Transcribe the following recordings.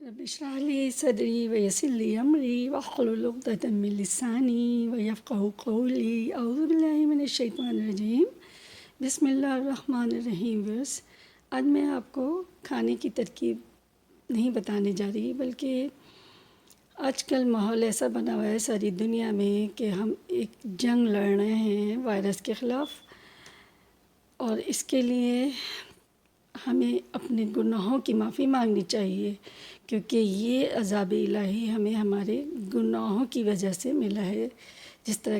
رب اشرح لي صدري ويسر لي أمري واحلل عقدة من لساني ويفقهوا قولي أعوذ بالله من الشیطان الرجیم بسم اللہ الرحمن الرحیم۔ بس آج میں آپ کو کھانے کی ترکیب نہیں بتانے جا رہی، بلکہ آج کل ماحول ایسا بنا ہوا ہے ساری دنیا میں کہ ہم ایک جنگ لڑ رہے ہیں وائرس کے خلاف، اور اس کے لیے ہمیں اپنے گناہوں کی معافی مانگنی چاہیے، کیونکہ یہ عذاب الہی ہمیں ہمارے گناہوں کی وجہ سے ملا ہے۔ جس طرح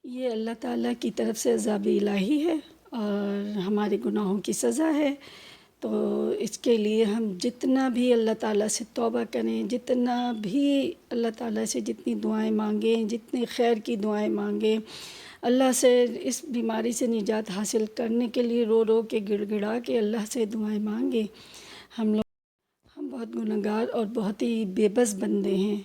یہ اللہ تعالیٰ کی طرف سے عذاب الہی ہے اور ہمارے گناہوں کی سزا ہے، تو اس کے لیے ہم جتنا بھی اللہ تعالیٰ سے توبہ کریں، جتنا بھی اللہ تعالیٰ سے جتنی دعائیں مانگیں، جتنی خیر کی دعائیں مانگیں، اللہ سے اس بیماری سے نجات حاصل کرنے کے لیے رو رو کے گڑ گڑا کے اللہ سے دعائیں مانگیں۔ ہم بہت گنہگار اور بہت ہی بے بس بندے ہیں۔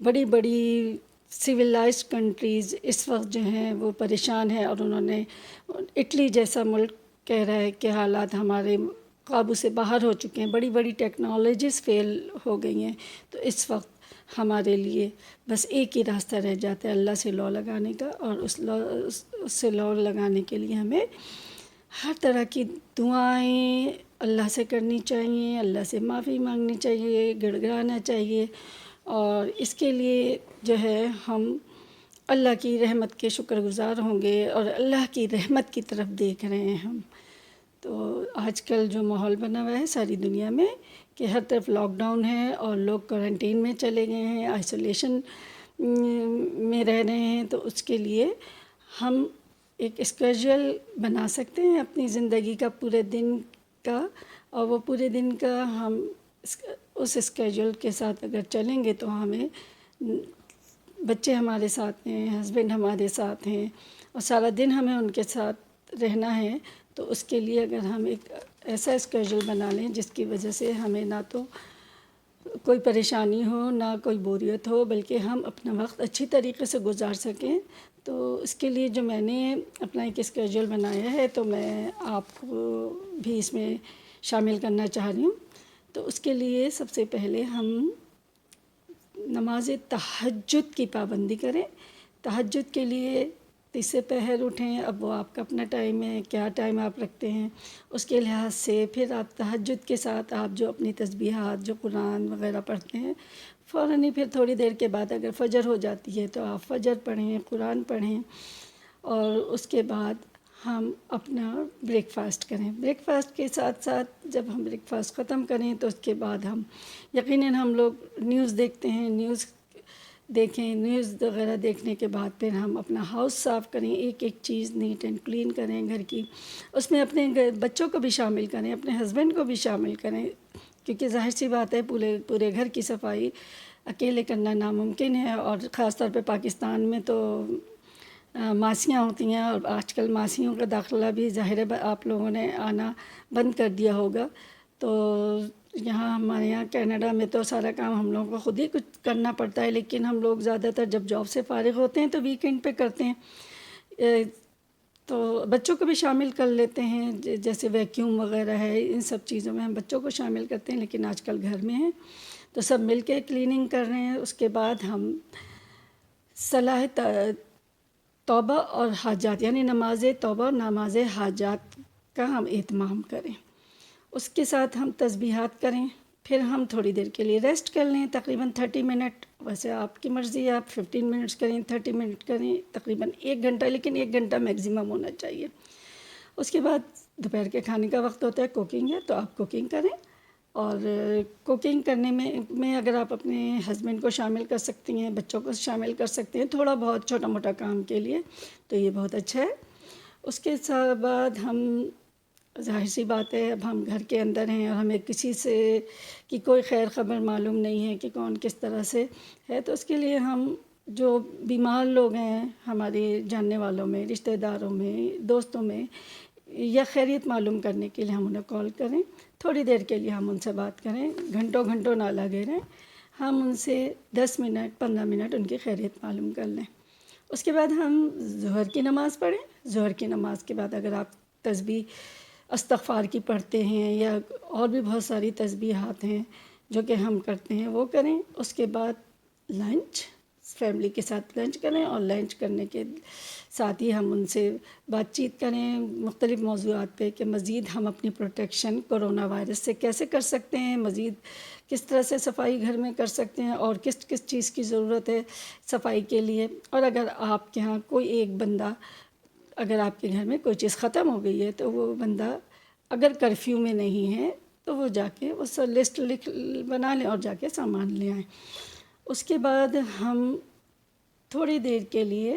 بڑی بڑی سویلائزڈ کنٹریز اس وقت جو ہیں وہ پریشان ہیں، اور انہوں نے اٹلی جیسا ملک کہہ رہا ہے کہ حالات ہمارے قابو سے باہر ہو چکے ہیں، بڑی بڑی ٹیکنالوجیز فیل ہو گئی ہیں۔ تو اس وقت ہمارے لیے بس ایک ہی راستہ رہ جاتا ہے اللہ سے لو لگانے کا، اور اس سے لو لگانے کے لیے ہمیں ہر طرح کی دعائیں اللہ سے کرنی چاہیے، اللہ سے معافی مانگنی چاہیے، گڑ گڑانا چاہیے، اور اس کے لیے جو ہے ہم اللہ کی رحمت کے شکر گزار ہوں گے، اور اللہ کی رحمت کی طرف دیکھ رہے ہیں ہم۔ تو آج کل جو ماحول بنا ہوا ہے ساری دنیا میں کہ ہر طرف لاک ڈاؤن ہے اور لوگ کوارنٹین میں چلے گئے ہیں، آئسولیشن میں رہ رہے ہیں، تو اس کے لیے ہم ایک اسکیجول بنا سکتے ہیں اپنی زندگی کا پورے دن کا، اور وہ پورے دن کا ہم اس اسکیجول کے ساتھ اگر چلیں گے تو ہمیں بچے ہمارے ساتھ ہیں، ہسبینڈ ہمارے ساتھ ہیں، اور سارا دن ہمیں ان کے ساتھ رہنا ہے، تو اس کے لیے اگر ہم ایک ایسا اسکیجول بنا لیں جس کی وجہ سے ہمیں نہ تو کوئی پریشانی ہو، نہ کوئی بوریت ہو، بلکہ ہم اپنا وقت اچھی طریقے سے گزار سکیں، تو اس کے لیے جو میں نے اپنا ایک اسکیجول بنایا ہے تو میں آپ کو بھی اس میں شامل کرنا چاہ رہی ہوں۔ تو اس کے لیے سب سے پہلے ہم نماز تہجد کی پابندی کریں۔ تہجد کے لیے 30 سے پہر اٹھیں، اب وہ آپ کا اپنا ٹائم ہے، کیا ٹائم آپ رکھتے ہیں اس کے لحاظ سے، پھر آپ تہجد کے ساتھ آپ جو اپنی تسبیحات جو قرآن وغیرہ پڑھتے ہیں، فوراً ہی پھر تھوڑی دیر کے بعد اگر فجر ہو جاتی ہے تو آپ فجر پڑھیں، قرآن پڑھیں، اور اس کے بعد ہم اپنا بریک فاسٹ کریں۔ بریک فاسٹ کے ساتھ ساتھ جب ہم بریک فاسٹ ختم کریں تو اس کے بعد ہم یقیناً ہم لوگ نیوز دیکھتے ہیں، نیوز دیکھیں، نیوز وغیرہ دیکھنے کے بعد پھر ہم اپنا ہاؤس صاف کریں، ایک ایک چیز نیٹ اینڈ کلین کریں گھر کی، اس میں اپنے بچوں کو بھی شامل کریں، اپنے ہسبینڈ کو بھی شامل کریں، کیونکہ ظاہر سی بات ہے پورے گھر کی صفائی اکیلے کرنا ناممکن ہے، اور خاص طور پہ پاکستان میں تو ماسیاں ہوتی ہیں، اور آج کل ماسیوں کا داخلہ بھی ظاہر ہے آپ لوگوں نے آنا بند کر دیا ہوگا، تو یہاں ہمارے یہاں کینیڈا میں تو سارا کام ہم لوگوں کو خود ہی کچھ کرنا پڑتا ہے، لیکن ہم لوگ زیادہ تر جب جاب سے فارغ ہوتے ہیں تو ویکینڈ پہ کرتے ہیں، تو بچوں کو بھی شامل کر لیتے ہیں، جیسے ویکیوم وغیرہ ہے، ان سب چیزوں میں ہم بچوں کو شامل کرتے ہیں، لیکن آج کل گھر میں ہیں تو سب مل کے کلیننگ کر رہے ہیں۔ اس کے بعد ہم صلاح توبہ اور حاجات، یعنی نماز توبہ اور نماز حاجات کا ہم اہتمام کریں، اس کے ساتھ ہم تسبیحات کریں، پھر ہم تھوڑی دیر کے لیے ریسٹ کر لیں، تقریباً 30 منٹ، ویسے آپ کی مرضی ہے، آپ 15 منٹس کریں، 30 منٹ کریں، تقریباً 1 گھنٹہ، لیکن 1 گھنٹہ میگزیمم ہونا چاہیے۔ اس کے بعد دوپہر کے کھانے کا وقت ہوتا ہے، کوکنگ ہے تو آپ کوکنگ کریں، اور کوکنگ کرنے میں اگر آپ اپنے ہسبینڈ کو شامل کر سکتی ہیں، بچوں کو شامل کر سکتے ہیں تھوڑا بہت چھوٹا موٹا کام کے لیے، تو یہ بہت اچھا ہے۔ اس کے بعد ہم ظاہر سی بات ہے اب ہم گھر کے اندر ہیں اور ہمیں کسی سے کی کوئی خیر خبر معلوم نہیں ہے کہ کون کس طرح سے ہے، تو اس کے لیے ہم جو بیمار لوگ ہیں ہمارے جاننے والوں میں، رشتہ داروں میں، دوستوں میں، یا خیریت معلوم کرنے کے لیے ہم انہیں کال کریں، تھوڑی دیر کے لیے ہم ان سے بات کریں، گھنٹوں گھنٹوں نہ لگے رہیں، ہم ان سے 10 منٹ 15 منٹ ان کی خیریت معلوم کر لیں۔ اس کے بعد ہم ظہر کی نماز پڑھیں۔ ظہر کی نماز کے بعد اگر آپ تسبیح استغفار کی پڑھتے ہیں، یا اور بھی بہت ساری تسبیحات ہیں جو کہ ہم کرتے ہیں وہ کریں. اس کے بعد لنچ، فیملی کے ساتھ لنچ کریں، اور لنچ کرنے کے ساتھ ہی ہم ان سے بات چیت کریں مختلف موضوعات پہ کہ مزید ہم اپنی پروٹیکشن کورونا وائرس سے کیسے کر سکتے ہیں، مزید کس طرح سے صفائی گھر میں کر سکتے ہیں، اور کس کس چیز کی ضرورت ہے صفائی کے لیے. اور اگر آپ کے ہاں کوئی ایک بندہ، اگر آپ کے گھر میں کوئی چیز ختم ہو گئی ہے تو وہ بندہ اگر کرفیو میں نہیں ہے تو وہ جا کے اس لسٹ بنا لیں اور جا کے سامان لے آئیں. اس کے بعد ہم تھوڑی دیر کے لیے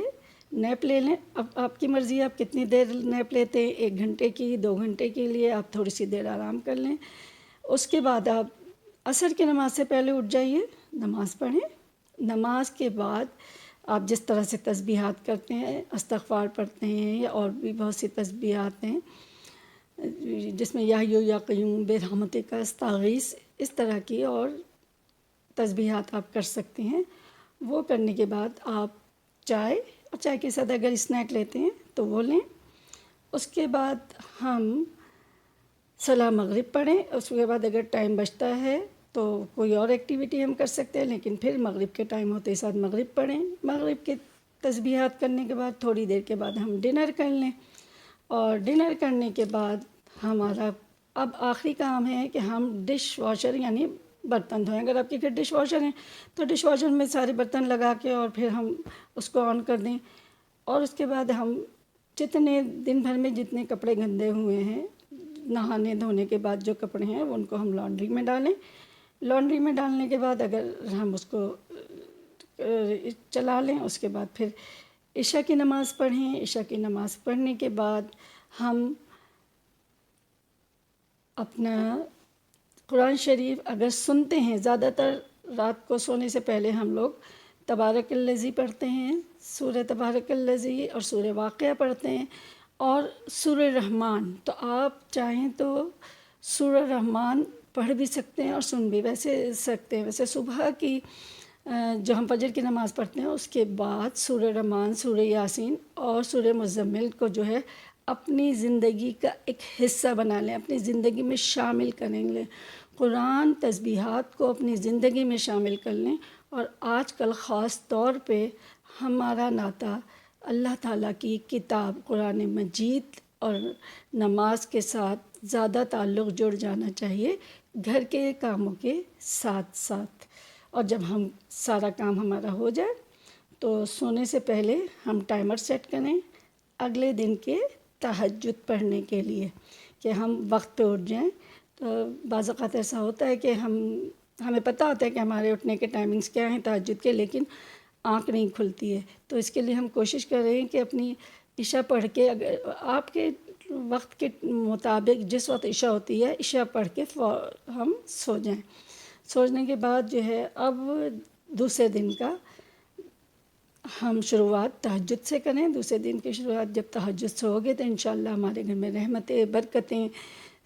نیپ لے لیں. اب آپ کی مرضی ہے آپ کتنی دیر نیپ لیتے ہیں، 1 گھنٹے کی، 2 گھنٹے کے لیے آپ تھوڑی سی دیر آرام کر لیں. اس کے بعد آپ عصر کی نماز سے پہلے اٹھ جائیے، نماز پڑھیں. نماز کے بعد آپ جس طرح سے تسبیحات کرتے ہیں، استغفار پڑھتے ہیں، یا اور بھی بہت سی تسبیحات ہیں جس میں یا حیو یا قیوم برحمتک استغیث، اس طرح کی اور تسبیحات آپ کر سکتے ہیں. وہ کرنے کے بعد آپ چائے، اور چائے کے ساتھ اگر اسنیک لیتے ہیں تو وہ لیں. اس کے بعد ہم صلاۃ مغرب پڑھیں. اس کے بعد اگر ٹائم بچتا ہے تو کوئی اور ایکٹیویٹی ہم کر سکتے ہیں، لیکن پھر مغرب کے ٹائم ہوتے ہی ساتھ مغرب پڑھیں. مغرب کے تسبیحات کرنے کے بعد تھوڑی دیر کے بعد ہم ڈنر کر لیں. اور ڈنر کرنے کے بعد ہمارا اب آخری کام ہے کہ ہم ڈش واشر یعنی برتن دھوئیں. اگر آپ کے گھر ڈش واشر ہیں تو ڈش واشر میں سارے برتن لگا کے اور پھر ہم اس کو آن کر دیں. اور اس کے بعد ہم جتنے دن بھر میں جتنے کپڑے گندے ہوئے ہیں، نہانے دھونے کے بعد جو کپڑے ہیں ان کو ہم لانڈری میں ڈالیں. لانڈری میں ڈالنے کے بعد اگر ہم اس کو چلا لیں، اس کے بعد پھر عشاء کی نماز پڑھیں. عشاء کی نماز پڑھنے کے بعد ہم اپنا قرآن شریف اگر سنتے ہیں، زیادہ تر رات کو سونے سے پہلے ہم لوگ تبارک الذی پڑھتے ہیں، سورہ تبارک الذی اور سورہ واقعہ پڑھتے ہیں، اور سورہ رحمان. تو آپ چاہیں تو سورہ رحمان پڑھ بھی سکتے ہیں اور سن بھی ویسے سکتے ہیں. ویسے صبح کی جو ہم فجر کی نماز پڑھتے ہیں اس کے بعد سورہ رحمان، سورہ یاسین اور سورہ مزمل کو جو ہے اپنی زندگی کا ایک حصہ بنا لیں، اپنی زندگی میں شامل کریں لیں. قرآن تسبیحات کو اپنی زندگی میں شامل کر لیں. اور آج کل خاص طور پہ ہمارا ناطہ اللہ تعالیٰ کی کتاب قرآن مجید اور نماز کے ساتھ زیادہ تعلق جڑ جانا چاہیے، گھر کے کاموں کے ساتھ ساتھ. اور جب ہم سارا کام ہمارا ہو جائے تو سونے سے پہلے ہم ٹائمر سیٹ کریں اگلے دن کے تہجد پڑھنے کے لیے کہ ہم وقت پہ اٹھ جائیں. تو بعض اوقات ایسا ہوتا ہے کہ ہمیں پتہ ہوتا ہے کہ ہمارے اٹھنے کے ٹائمنگز کیا ہیں تہجد کے، لیکن آنکھ نہیں کھلتی ہے. تو اس کے لیے ہم کوشش کر رہے ہیں کہ اپنی عشاء پڑھ کے، اگر آپ کے وقت کے مطابق جس وقت عشاء ہوتی ہے عشاء پڑھ کے ہم سو جائیں. سونے کے بعد جو ہے اب دوسرے دن کا ہم شروعات تہجد سے کریں. دوسرے دن کی شروعات جب تہجد سے ہوگی تو انشاءاللہ ہمارے گھر میں رحمتیں، برکتیں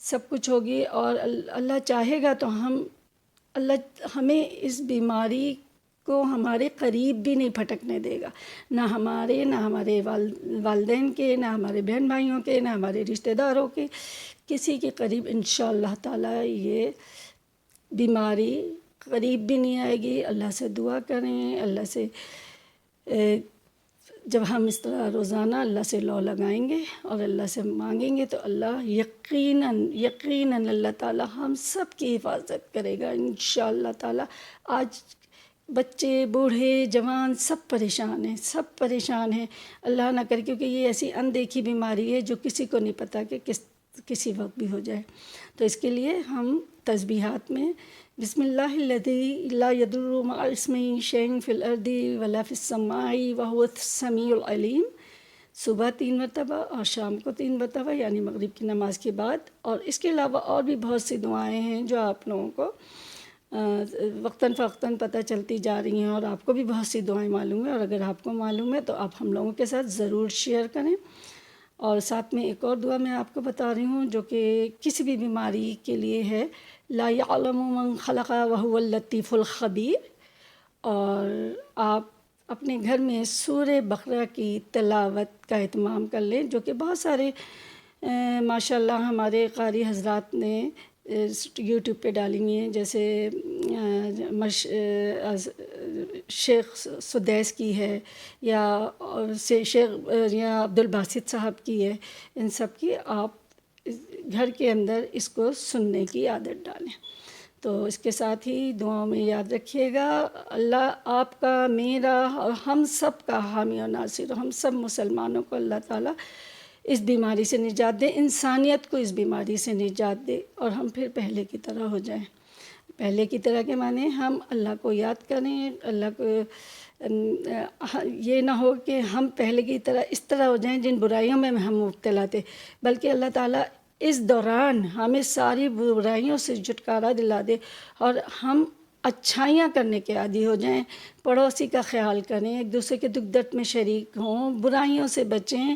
سب کچھ ہوگی. اور اللہ چاہے گا تو اللہ ہمیں اس بیماری کو ہمارے قریب بھی نہیں پھٹکنے دے گا، نہ ہمارے والدین کے، نہ ہمارے بہن بھائیوں کے، نہ ہمارے رشتہ داروں کے، کسی کے قریب انشاءاللہ تعالیٰ یہ بیماری قریب بھی نہیں آئے گی. اللہ سے دعا کریں، اللہ سے جب ہم اس طرح روزانہ اللہ سے لو لگائیں گے اور اللہ سے مانگیں گے تو اللہ یقیناً اللہ تعالیٰ ہم سب کی حفاظت کرے گا انشاءاللہ تعالیٰ. آج بچے، بوڑھے، جوان سب پریشان ہیں اللہ نہ کرے، کیونکہ یہ ایسی اندیکھی بیماری ہے جو کسی کو نہیں پتہ کہ کسی وقت بھی ہو جائے. تو اس کے لیے ہم تسبیحات میں بسم اللہ الذی لا یضر مع اسمہ شیء فی الارض ولا فی السماء وہو السمیع العلیم، صبح 3 مرتبہ اور شام کو 3 مرتبہ یعنی مغرب کی نماز کے بعد. اور اس کے علاوہ اور بھی بہت سی دعائیں ہیں جو آپ لوگوں کو وقتاً فوقتاً پتہ چلتی جا رہی ہیں، اور آپ کو بھی بہت سی دعائیں معلوم ہیں. اور اگر آپ کو معلوم ہے تو آپ ہم لوگوں کے ساتھ ضرور شیئر کریں. اور ساتھ میں ایک اور دعا میں آپ کو بتا رہی ہوں جو کہ کسی بھی بیماری کے لیے ہے، لا یعلم من خلق وهو اللطیف الخبیر. اور آپ اپنے گھر میں سورہ بقرہ کی تلاوت کا اہتمام کر لیں، جو کہ بہت سارے ماشاءاللہ ہمارے قاری حضرات نے یوٹیوب پہ ڈالی ہوئی ہیں، جیسے شیخ سدیس کی ہے، یا شیخ یا عبد الباسط صاحب کی ہے، ان سب کی آپ گھر کے اندر اس کو سننے کی عادت ڈالیں۔ تو اس کے ساتھ ہی دعاؤں میں یاد رکھیے گا، اللہ آپ کا، میرا اور ہم سب کا حامی و ناصر، ہم سب مسلمانوں کو اللہ تعالیٰ اس بیماری سے نجات دے، انسانیت کو اس بیماری سے نجات دے، اور ہم پھر پہلے کی طرح ہو جائیں۔ پہلے کی طرح کے معنی ہم اللہ کو یاد کریں، اللہ کو یہ نہ ہو کہ ہم پہلے کی طرح اس طرح ہو جائیں جن برائیوں میں ہم مبتلا تھے، بلکہ اللہ تعالیٰ اس دوران ہمیں ساری برائیوں سے چھٹکارا دلا دے اور ہم اچھائیاں کرنے کے عادی ہو جائیں، پڑوسی کا خیال کریں، ایک دوسرے کے دکھ درد میں شریک ہوں، برائیوں سے بچیں۔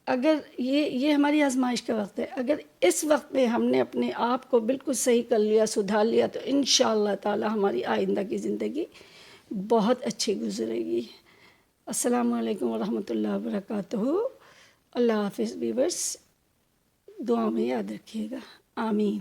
اگر یہ ہماری آزمائش کا وقت ہے، اگر اس وقت میں ہم نے اپنے آپ کو بالکل صحیح کر لیا، سدھار لیا، تو انشاءاللہ تعالی ہماری آئندہ کی زندگی بہت اچھی گزرے گی۔ السلام علیکم ورحمۃ اللہ وبرکاتہ۔ اللہ حافظ ویورس، دعا میں یاد رکھیے گا، آمین۔